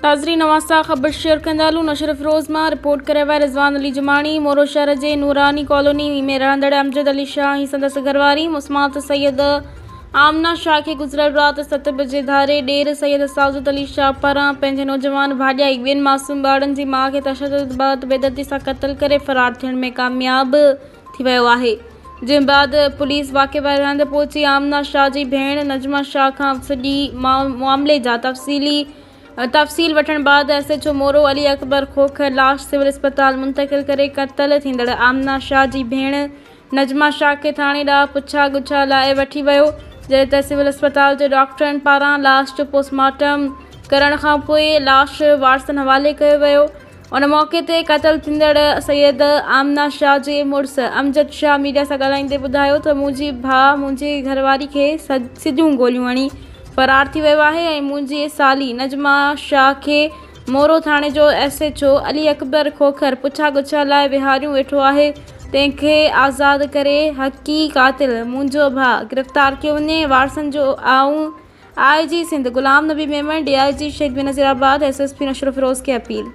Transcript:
नाज़रीन नवासा ख़बर शेयर कंदालू नशर फिरोज़ में रिपोर्ट करे हुआ रिज़वान अली जमानी मोरो शहर के नूरानी कॉलोनी में रहंदड़ अमजद अली शाह ही संदस घरवारी मुस्मात सैयद आमना शाह के गुज़िरियल रात 7 बजे धारे डेर सैयद साउदत अली शाह पारां पंहिंजे नौजवान भाॼाई ॿियनि मासूम ॿारनि जी माउ खे तशद्दुद बैदि बेदर्दी सां क़त्ल करे फ़रार थियण में कामयाब थी वियो आहे। जंहिं बाद पुलिस वाक़े वारे हंधि पहुची आमना शाह जी भेण नजमा शाह खां सॼी मामले जा तफ़सील वठण बाद SHO मोरो अली अकबर खोखर लाश सिविल अस्पताल मुंतक़िल करे क़त्ल थींदड़ आमना शाह जी भेण नजमा शाह के थाणे ॾांहुं पुछा गुछा लाइ वठी वियो, जॾहिं त सिविल अस्पताल जे डॉक्टरनि पारां लाश जो पोस्टमार्टम करण खां पोइ लाश वारसनि हवाले कयो वियो। उन मौक़े ते क़त्ल थींदड़ सैयद आमना शाह जे मुड़ुस अमजद शाह मीडिया सां ॻाल्हाईंदे ॿुधायो त मुंहिंजी भाउ मुंहिंजी घरवारी खे सिधियूं गोलियूं हणी फ़रार थी वियो आहे ऐं मुंहिंजी साली नजमा शाह खे मोरो थाणे जो SHO अली अकबर खोखर पुछा गुछा लाइ विहारियूं वेठो आहे। तंहिंखे आज़ादु करे हक़ी क़ातिल मुंहिंजो भाउ गिरफ़्तार कयो वञे। वारसनि जो IG Sindh Ghulam Nabi Memon DIG Sheikh Benazirabad SSP नशर Firoz खे अपील।